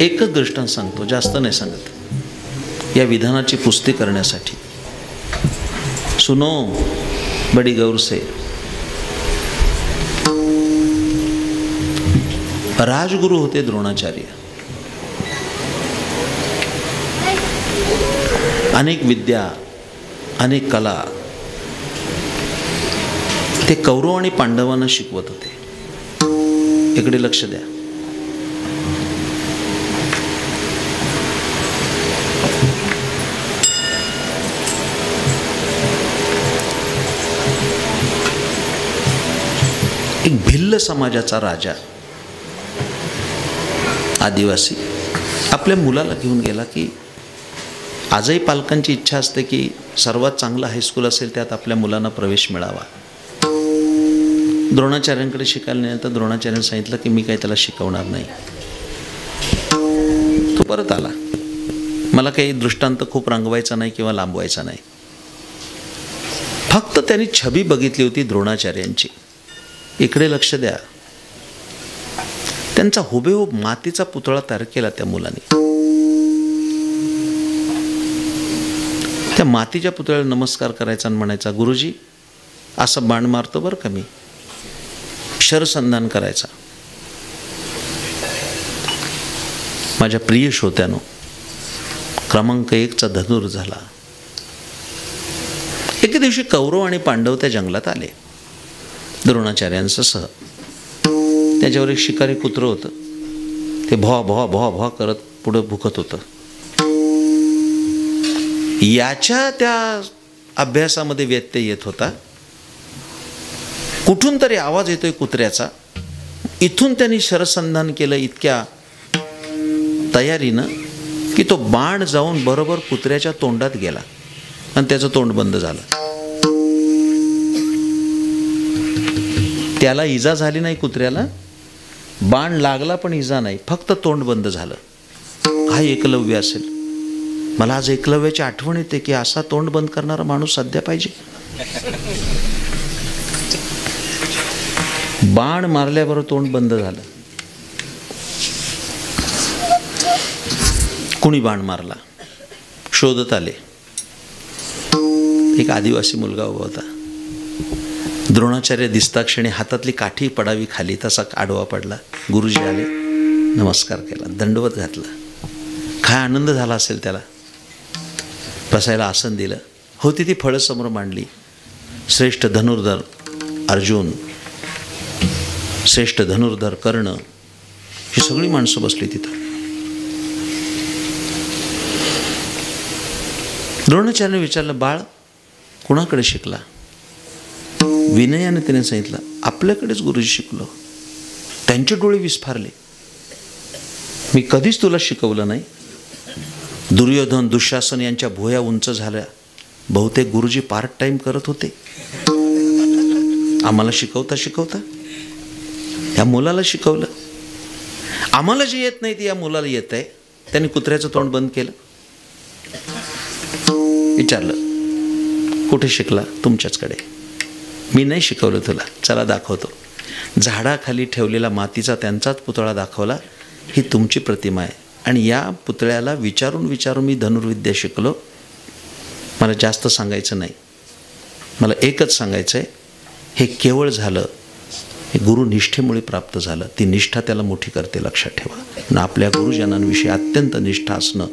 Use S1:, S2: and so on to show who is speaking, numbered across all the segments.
S1: एकच दृष्टांत सांगतो, जास्त नाही सांगत, या विधानाची पुष्टी करण्यासाठी. सुनो बड़ी गौर से, राजगुरु होते द्रोणाचार्य. अनेक विद्या, अनेक कला ते कौरव आणि पांडवांना शिकवत होते. इकडे लक्ष द्या. एक भिल्ल समाजाचा राजा, आदिवासी, आपल्या मुलाला घेऊन गेला की आजही पालकांची इच्छा असते की सर्वात चांगलं हायस्कूल असेल त्यात आपल्या मुलांना प्रवेश मिळावा. द्रोणाचार्यांकडे शिकायला नाही तर द्रोणाचार्यांनी सांगितलं की मी काही त्याला शिकवणार नाही. तो परत आला. मला काही दृष्टांत खूप रंगवायचा नाही किंवा लांबवायचा नाही. फक्त त्यांनी छबी बघितली होती द्रोणाचार्यांची. इकडे लक्ष द्या. त्यांचा हुबेहूब मातीचा पुतळा तयार केला त्या मुलाने. त्या मातीच्या पुतळ्याला नमस्कार करायचा आणि म्हणायचा, गुरुजी असं बाण मारतो बरं का मी. शरसंधान करायचा. माझ्या प्रिय श्रोत्यानो, क्रमांक 1चा धनुर झाला. एके दिवशी कौरव आणि पांडव त्या जंगलात आले द्रोणाचार्यांसह. त्याच्यावर एक शिकारी कुत्रं होतं. ते भॉ भॉ भॉ भॉ करत पुढं भुकत होतं. याच्या त्या अभ्यासामध्ये व्यत्यय येत होता. कुठून तरी आवाज येतोय कुत्र्याचा. इथून त्यांनी शरसंधान केलं इतक्या तयारीनं की तो बाण जाऊन बरोबर कुत्र्याच्या तोंडात गेला आणि त्याचं तोंड बंद झालं. त्याला इजा झाली नाही कुत्र्याला, बाण लागला पण इजा नाही, फक्त तोंड बंद झालं. काय एकलव्य असेल. मला आज एकलव्याची आठवण येते की असा तोंड बंद करणारा माणूस सध्या पाहिजे. बाण मारल्याबरोबर तोंड बंद झालं. कुणी बाण मारला शोधत आले. एक आदिवासी मुलगा उभा होता. द्रोणाचार्य दिसता क्षणी हातातली काठी पडावी खाली तसा आडवा पडला. गुरुजी आले, नमस्कार केला, दंडवत घातला. काय आनंद झाला असेल त्याला. बसायला आसन दिलं. होती ती फळं समोर मांडली. श्रेष्ठ धनुर्धर अर्जुन, श्रेष्ठ धनुर्धर कर्ण, ही सगळी माणसं बसली तिथं. द्रोणाचार्याने विचारलं, बाळ कुणाकडे शिकला. विनयाने त्याने सांगितलं, आपल्याकडेच गुरुजी शिकलो. त्यांचे डोळे विस्फारले. मी कधीच तुला शिकवलं नाही. दुर्योधन दुःशासन यांच्या भुया उंच झाल्या. बहुतेक गुरुजी पार्ट टाइम करत होते. आम्हाला शिकवता शिकवता या मुलाला शिकवलं. आम्हाला जे येत नाही ते या मुलाला येत आहे. त्यांनी कुत्र्याचं तोंड बंद केलं. विचारलं, कुठे शिकला. तुमच्याचकडे. मी नाही शिकवलं तुला, चला दाखवतो. झाडाखाली ठेवलेला मातीचा त्यांचाच पुतळा दाखवला. ही तुमची प्रतिमा आहे आणि या पुतळ्याला विचारून विचारून मी धनुर्विद्या शिकलो. मला जास्त सांगायचं नाही. मला एकच सांगायचं आहे, हे केवळ झालं हे गुरुनिष्ठेमुळे प्राप्त झालं. ती निष्ठा त्याला मोठी करते, लक्षात ठेवा. आणि आपल्या गुरुजनांविषयी अत्यंत निष्ठा असणं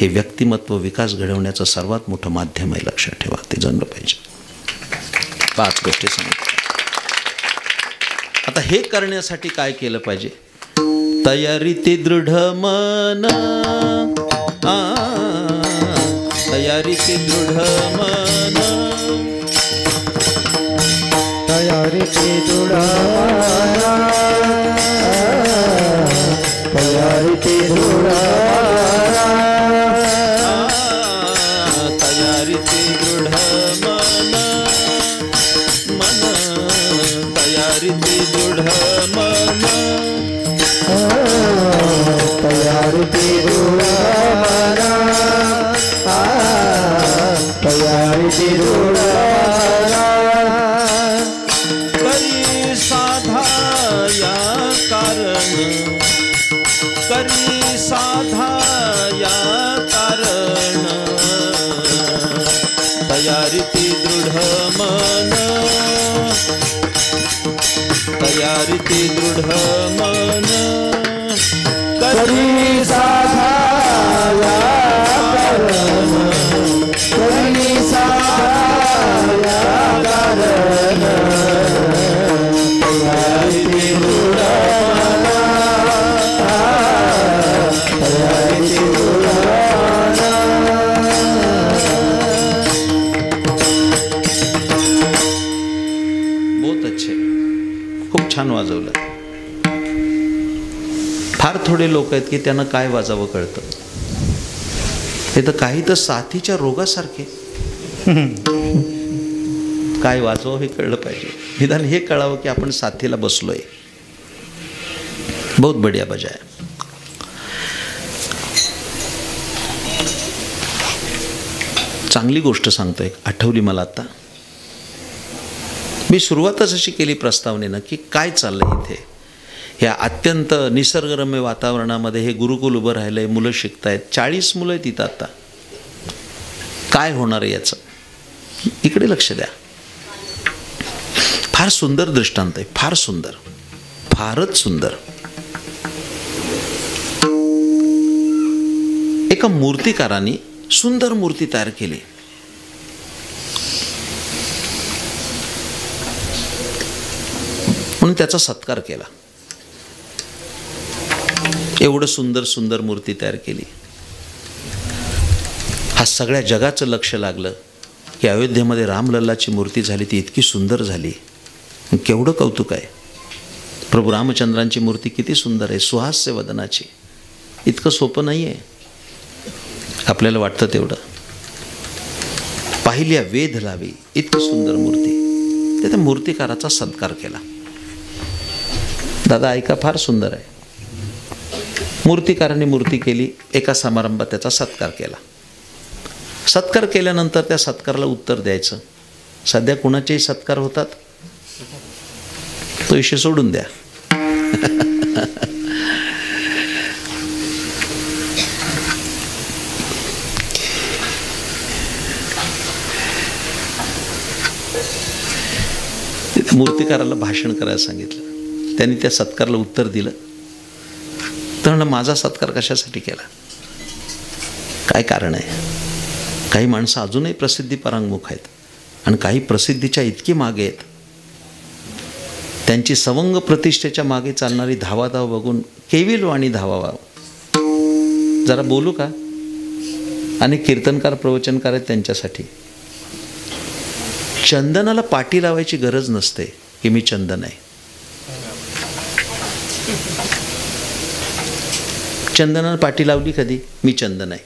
S1: हे व्यक्तिमत्व विकास घडवण्याचं सर्वात मोठं माध्यम आहे, लक्षात ठेवा. ते जाणलं पाहिजे. 5 गोष्टी सांगितल्या. आता हे करण्यासाठी काय केलं पाहिजे. तयारी ते दृढ मन, तयारी ते दृढ मन,
S2: तयारी ते दृढ मन, तयारी ते दृढ मन,
S1: तयारी ते दृढ मन, मन तयारी ते दृढ मन,
S2: तयारी ते दृढ मन, तयारी ते दृढ मन.
S1: तयारीती दृढ मन, तयारीती दृढ मन,
S2: करी साधाया कारण, करी साधाया कारण, तयारीती दृढ मन, तयारीती दृढ मन.
S1: बहुत अच्छे, खूप छान वाजवलं. फार थोडे लोक आहेत की त्यांना काय वाजावं कळतं. हे तर काही तर साथीच्या रोगासारखे. काय वाजवावं हे कळलं पाहिजे. निदान हे कळावं की आपण साथीला बसलोय. बहुत बढिया बजाय. चांगली गोष्ट सांगतोय, आठवली मला आता. मी सुरुवातच अशी केली प्रस्तावनेनं की काय चाललंय इथे. ह्या अत्यंत निसर्गरम्य वातावरणामध्ये हे गुरुकुल उभं राहिलंय, मुलं शिकतायत. 40 मुलं आहेत इथं आता. काय होणार आहे याचं, इकडे लक्ष द्या. फार सुंदर दृष्टांत आहे, फार सुंदर, फारच सुंदर. एका मूर्तिकाराने सुंदर मूर्ती तयार केली. म्हणून त्याचा सत्कार केला. एवढं सुंदर सुंदर मूर्ती तयार केली. हा सगळ्या जगाचं लक्ष लागलं की अयोध्येमध्ये रामलल्लाची मूर्ती झाली, ती इतकी सुंदर झाली. केवढं कौतुक आहे. प्रभू रामचंद्रांची मूर्ती किती सुंदर आहे, सुहास्य वदनाची. इतकं सोपं नाही आहे, आपल्याला वाटतं तेवढं. पाहिल्या वेध लावी इतकी सुंदर मूर्ती. त्या मूर्तिकाराचा सत्कार केला. दादा ऐका, फार सुंदर आहे. मूर्तिकाराने मूर्ती केली. एका समारंभात त्याचा सत्कार केला. सत्कार केल्यानंतर त्या सत्काराला उत्तर द्यायचं. सध्या कुणाचेही सत्कार होतात, तो विषय सोडून द्या. मूर्तिकाराला भाषण करायला सांगितलं. त्यांनी त्या सत्काराला उत्तर दिलं. तर म्हणलं, माझा सत्कार कशासाठी केला, काय कारण आहे. काही माणसं अजूनही प्रसिद्धी परांगमुख आहेत आणि काही प्रसिद्धीच्या इतकी मागे आहेत. त्यांची सवंग प्रतिष्ठेच्या मागे चालणारी धावाधाव बघून केविल वाणी धावावा. जरा बोलू का. अनेक कीर्तनकार प्रवचनकार आहेत त्यांच्यासाठी. चंदनाला पाटी लावायची गरज नसते की मी चंदन आहे. चंदनाला पाटी लावली कधी, मी चंदन आहे.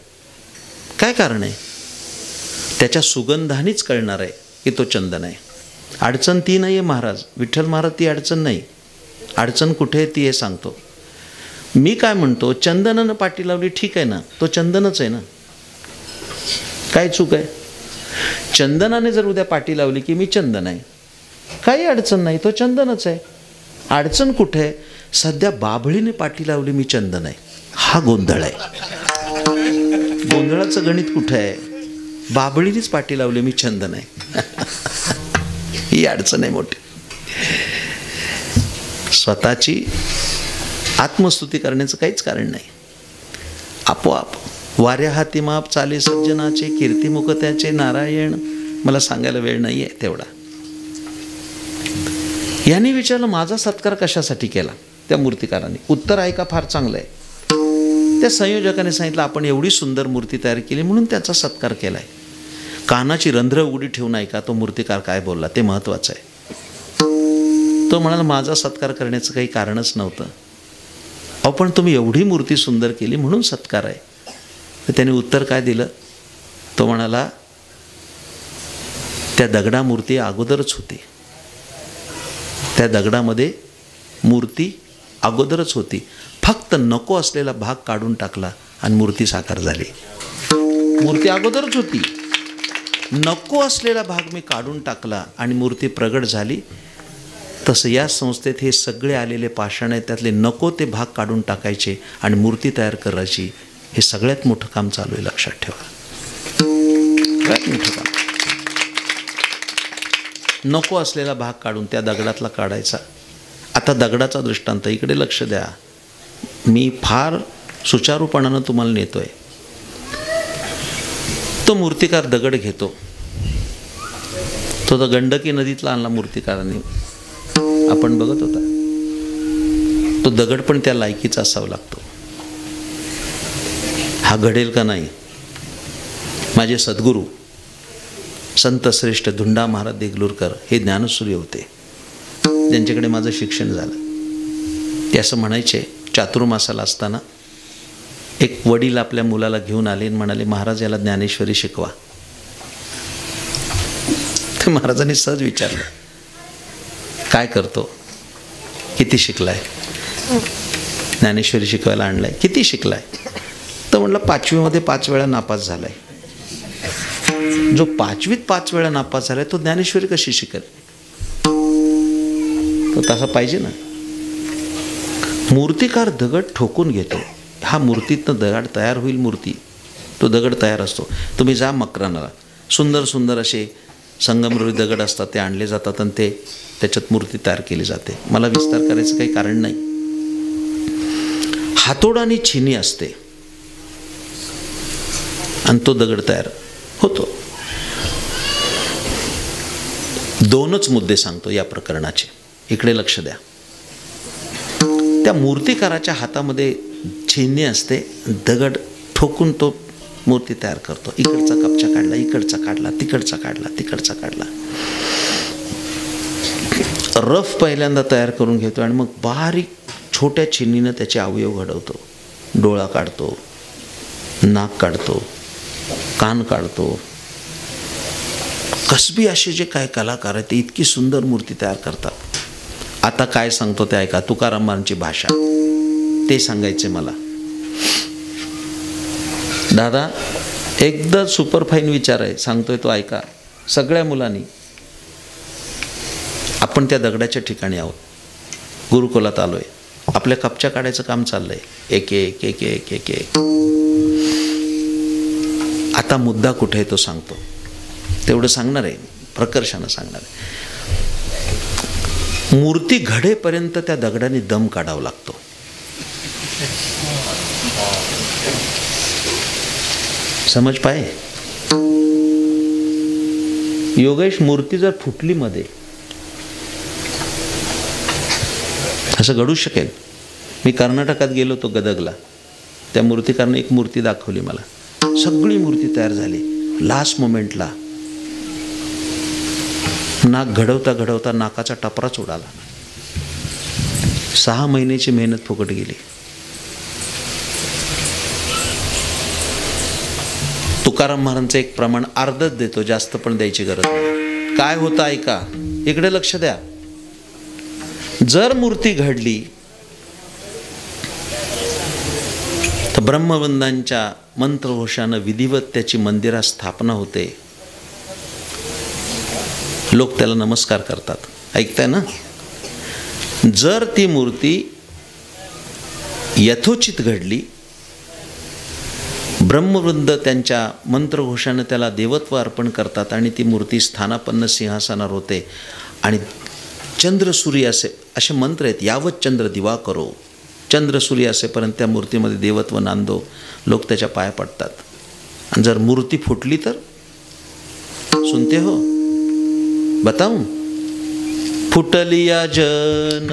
S1: काय कारण आहे. त्याच्या सुगंधानेच कळणार आहे की तो चंदन आहे. अडचण ती नाही आहे महाराज, विठ्ठल महाराज, ती अडचण नाही. अडचण कुठे आहे ती हे सांगतो. मी काय म्हणतो, चंदनानं पाटी लावली ठीक आहे ना, तो चंदनच आहे ना. काय चूक आहे. चंदनाने जर उद्या पाटी लावली की मी चंदन आहे, काही अडचण नाही, तो चंदनच आहे. अडचण कुठे आहे. सध्या बाभळीने पाटी लावली मी चंदन आहे, हा गोंधळ आहे. गोंधळाचं गणित कुठं आहे. बाभळीनेच पाटी लावली मी चंदन आहे, ही अडचण आहे मोठी. स्वतःची आत्मस्तुती करण्याचं काहीच कारण नाही. आपोआप वाऱ्या हाती माप चाले सज्जनाचे, कीर्तिमुख त्याचे नारायण. मला सांगायला वेळ नाही आहे तेवढा. यांनी विचारलं, माझा सत्कार कशासाठी केला. त्या मूर्तिकाराने उत्तर ऐका, फार चांगलं आहे. त्या संयोजकाने सांगितलं, आपण एवढी सुंदर मूर्ती तयार केली म्हणून त्याचा सत्कार केला आहे. कानाची रंध्र उघडी ठेवून ऐका तो मूर्तिकार काय बोलला, ते महत्त्वाचं आहे. तो म्हणाला, माझा सत्कार करण्याचं काही कारणच नव्हतं. अहो पण तुम्ही एवढी मूर्ती सुंदर केली म्हणून सत्कार आहे. तर त्याने उत्तर काय दिलं. तो म्हणाला, त्या दगडा मूर्ती अगोदरच होती. त्या दगडामध्ये मूर्ती अगोदरच होती, फक्त नको असलेला भाग काढून टाकला आणि मूर्ती साकार झाली. मूर्ती अगोदरच होती, नको असलेला भाग मी काढून टाकला आणि मूर्ती प्रगट झाली. तसं या संस्थेत हे सगळे आलेले पाषाण आहेत, त्यातले नको ते भाग काढून टाकायचे आणि मूर्ती तयार करायची. हे सगळ्यात मोठं काम चालू आहे, लक्षात ठेवा. सगळ्यात मोठं काम. नको असलेला भाग काढून त्या दगडातला काढायचा. आता दगडाचा दृष्टांत, इकडे लक्ष द्या, मी फार सुचारूपणानं तुम्हाला नेतोय. तो मूर्तिकार दगड घेतो, तो गंडकी नदीतला आणला मूर्तिकारांनी, आपण बघत होता. तो दगड पण त्या लायकीचा असावा लागतो. हा घडेल का नाही? माझे सद्गुरू संत श्रेष्ठ धुंडा महाराज देगलूरकर हे ज्ञानसूर्य होते, ज्यांच्याकडे माझं शिक्षण झालं. ते असं म्हणायचे, चातुर्मासाला असताना एक वडील आपल्या मुलाला घेऊन आले आणि म्हणाले, महाराज याला ज्ञानेश्वरी शिकवा. तर महाराजांनी सहज विचारलं, काय करतो, किती शिकलाय? ज्ञानेश्वरी शिकवायला आणलाय, किती शिकलाय? तर म्हटलं 5वी 5 वेळा नापास झालाय. जो 5वीत 5 वेळा नापास झालाय तो ज्ञानेश्वरी कशी शिकेल? तो तसा पाहिजे ना. मूर्तिकार दगड ठोकून घेतो, हा मूर्तीतनं दगड तयार होईल. मूर्ती तो दगड तयार असतो. तुम्ही जा मकरानाला, सुंदर सुंदर असे संगमरवरी दगड असतात, ते आणले जातात आणि ते त्याच्यात मूर्ती तयार केली जाते. मला विस्तार करायचं काही कारण नाही. हातोड आणि छिनी असते आणि तो दगड तयार होतो. 2च मुद्दे सांगतो या प्रकरणाचे, इकडे लक्ष द्या. त्या मूर्तिकाराच्या हातामध्ये छिन्नी असते, दगड ठोकून तो मूर्ती तयार करतो. इकडचा कपचा काढला, इकडचा काढला, तिकडचा काढला, तिकडचा काढला. रफ पहिल्यांदा तयार करून घेतो आणि मग बारीक छोट्या छिन्नीनं त्याचे अवयव घडवतो. डोळा काढतो, नाक काढतो, कान काढतो. कसबी असे जे काय कलाकार आहेत ते इतकी सुंदर मूर्ती तयार करतात. आता काय सांगतो ते ऐका, तुकारामांची भाषा ते सांगायचे मला. दादा एकदम सुपरफाईन विचार आहे, सांगतोय तो ऐका. सगळ्या मुलांनी, आपण त्या दगडाच्या ठिकाणी आहोत, गुरुकुलात आलोय, आपल्या कपच्या काढायचं काम चाललंय, एक एक एक एक एक एक. आता मुद्दा कुठे आहे तो सांगतो, तेवढं सांगणार आहे, प्रकर्षानं सांगणार आहे. मूर्ती घडेपर्यंत त्या दगडाने दम काढावा लागतो. समज पाय योगेश, मूर्ती जर फुटली मध्ये असं घडू शकेल? मी कर्नाटकात गेलो होतो, गदगला. त्या मूर्तिकाराने एक मूर्ती दाखवली मला, सगळी मूर्ती तयार झाली. लास्ट मोमेंटला नाक घडवता घडवता नाकाचा टपराच उडाला. 6 महिन्याची मेहनत फुकट गेली. तुकाराम महाराजांचं एक प्रमाण अर्धच देतो, जास्त पण द्यायची गरज नाही. काय होतं ऐका, इकडे लक्ष द्या. जर मूर्ती घडली तर ब्रह्मवंदांच्या मंत्रघोषानं विधिवत त्याची मंदिरात स्थापना होते. लोक त्याला नमस्कार करतात. ऐकताय ना? जर ती मूर्ती यथोचित घडली, ब्रह्मवृंद त्यांच्या मंत्रघोषानं त्याला देवत्व अर्पण करतात आणि ती मूर्ती स्थानापन्न सिंहासनावर होते. आणि चंद्र सूर्य असे मंत्र आहेत, यावत चंद्र दिवा करो, चंद्र सूर्य असेपर्यंत त्या मूर्तीमध्ये देवत्व नांदो. लोक त्याच्या पाया पडतात. आणि जर मूर्ती फुटली तर सुनते हो, बताऊं? फुटलिया जन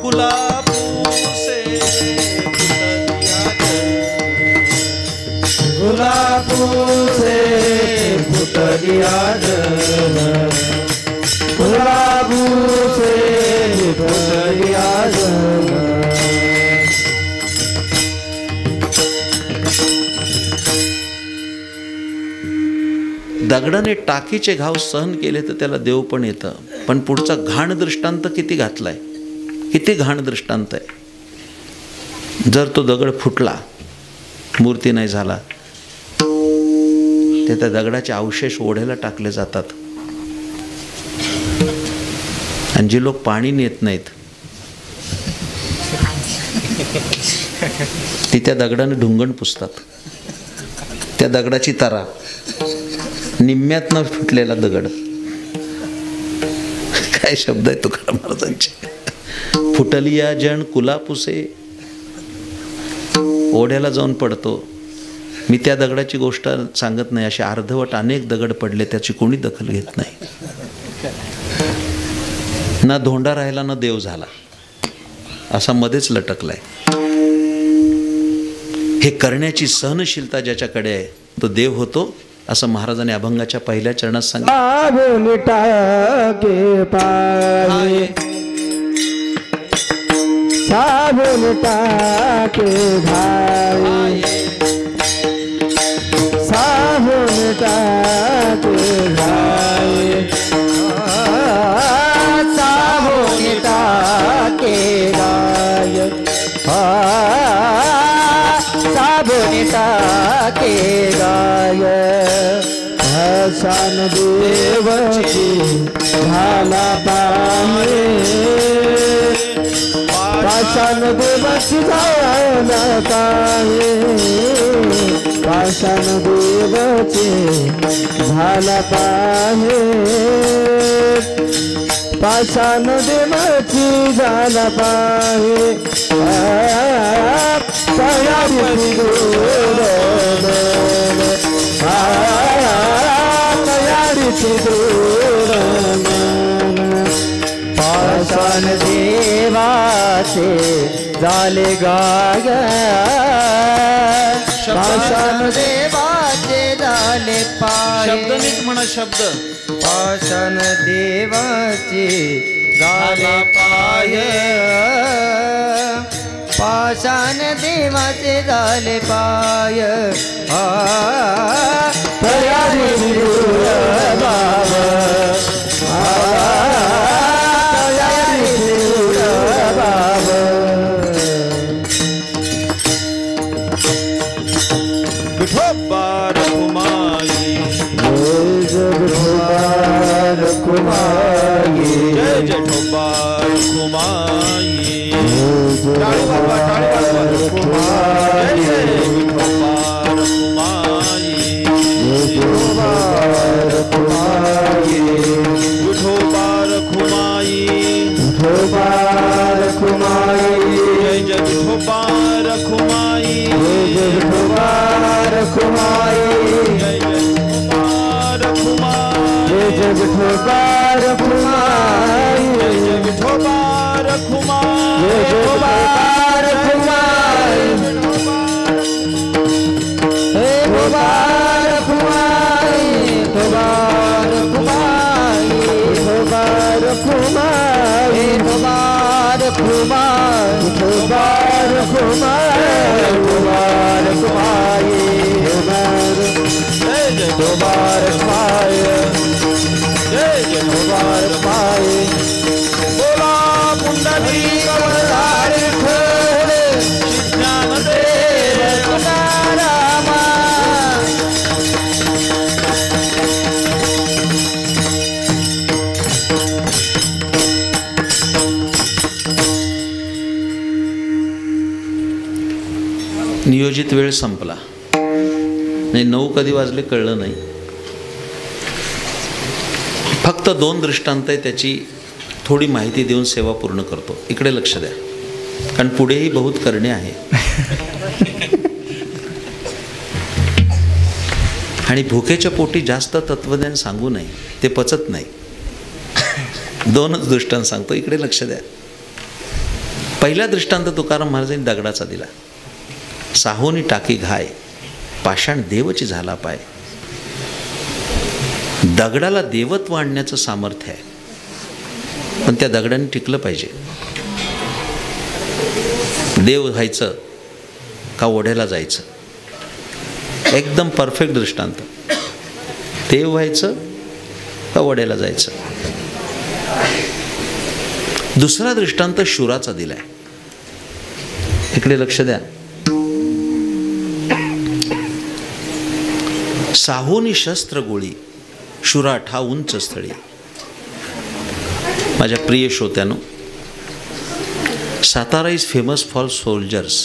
S1: गुलाबों से,
S2: गुलाबों से फुटलिया जन, गुलाबों से फुटलिया जन.
S1: दगडाने टाकीचे घाव सहन केले तर त्याला देव पण येतं. पण पुढचा घाण दृष्टांत किती घातलाय, किती घाण दृष्टांत आहे. जर तो दगड फुटला, मूर्ती नाही झाला, ते त्या दगडाचे अवशेष ओढ्याला टाकले जातात. आणि जे लोक पाणी नेत नाहीत ती त्या दगडाने ढुंगण पुसतात. त्या दगडाची तरा, निम्म्यातनं फुटलेला दगड, काय शब्द आहे तुकाराम महाराजांचे. फुटलिया जण कुलापुसे, ओढ्याला जाऊन पडतो. मी त्या दगडाची गोष्ट सांगत नाही, असे अर्धवट अनेक दगड पडले, त्याची कोणी दखल घेत नाही. ना धोंडा राहिला ना देव झाला, असा मध्येच लटकलाय. हे करण्याची सहनशीलता ज्याच्याकडे आहे तो देव होतो, असं महाराजांनी अभंगाच्या पहिल्या चरणात सांगितलं.
S2: साबुन टाके भाई, साबुन टाके भाई, साबुन टाके गाय, साबुन टाके गाय. हसन देवची झाला पाहे, पाषाण देवाची झाला पाहे, पाषाण देवाची झाला पाहे, पाषाण देवाची झाला पाहे. तयारी दूर तयारी दूर पाषाण देवाचे झाले गाय, पाषाण देवाचे झाले पाय.
S1: शब्द नीट म्हणा, शब्द.
S2: पाषाण देवाचे झाले पाय, पाषाण देवाचे झाले पाय. तयारी बाबा,
S1: विठोबार कुमाई,
S2: विठोबार कुमाई,
S1: जय जय विठोबार कुमाई.
S2: टाळी बाबा, टाळी बाबा कुमाई,
S1: विठोबार कुमाई,
S2: विठोबार कुमाई,
S1: विठोबार कुमाई,
S2: विठोबार कुमाई,
S1: जय जय विठोबार कुमाई,
S2: विठोबार कुमाई,
S1: जय जय विठोबार कुमाई,
S2: जय जय विठोबार कुमाई,
S1: जय जय विठोबार कुमाई,
S2: जय विठोबार कुमाई, हे विठोबार कुमाई, विठोबार कुमाई, विठोबार कुमाई, विठोबार कुमाई, विठोबार कुमाई, विठोबार कुमाई,
S1: जय जय
S2: विठोबार कुमाई,
S1: जय जय
S2: विठोबार कुमाई.
S1: बोला पुंडलिक
S2: कमलारी ठेवले
S1: ज्ञानदेव
S2: तुकारामा,
S1: नियोजित वेळ संपला. नाही 9 कधी वाजले कळलं नाही. फक्त 2 दृष्टांत आहे, त्याची थोडी माहिती देऊन सेवा पूर्ण करतो. इकडे लक्ष द्या, कारण पुढेही बहुत करणे आहे. आणि भुकेच्या पोटी जास्त तत्वज्ञान सांगू नये, ते पचत नाही. 2च दृष्टांत सांगतो, इकडे लक्ष द्या. पहिला दृष्टांत तुकाराम महाराजांनी दगडाचा दिला. साहोनी टाकी घाय, पाषाण देवची झाला पाय. दगडाला देवत्व आणण्याचं सामर्थ्य आहे, पण त्या दगडाने टिकलं पाहिजे. देव व्हायचं का ओढ्याला जायचं, एकदम परफेक्ट दृष्टांत. देव व्हायचं का ओढ्याला जायचं. दुसरा दृष्टांत शूराचा दिलाय, इकडे लक्ष द्या. साहोनी शस्त्र गोळी, शुराठ हा उंच स्थळी. माझ्या प्रिय श्रोत्यानो, Satara is famous for soldiers.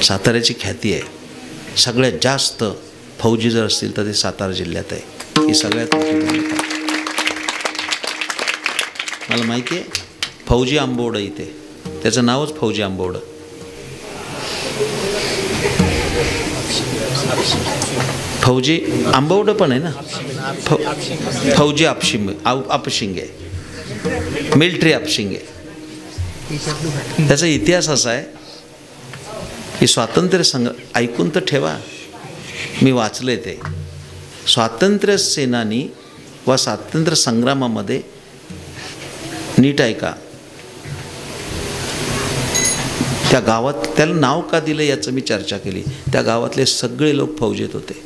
S1: साताऱ्याची ख्याती आहे. सगळ्यात जास्त फौजी जर असतील तर ते सातारा जिल्ह्यात आहे. ही सगळ्यात मोठी भूमिका. मला माहिती आहे, फौजी आंबवडं इथे, त्याचं नावच फौजी आंबवडं. फौजी आंबवडं पण आहे ना, फौजी आपशिंगे, मिलिटरी आपशिंगे. त्याचा इतिहास असा आहे की स्वातंत्र्य ऐकून तर ठेवा, मी वाचले ते. स्वातंत्र्य सेनानी व स्वातंत्र्य संग्रामामध्ये, नीट ऐका, त्या गावात त्याला नाव का दिलं याचं मी चर्चा केली. त्या गावातले सगळे लोक फौजेत होते.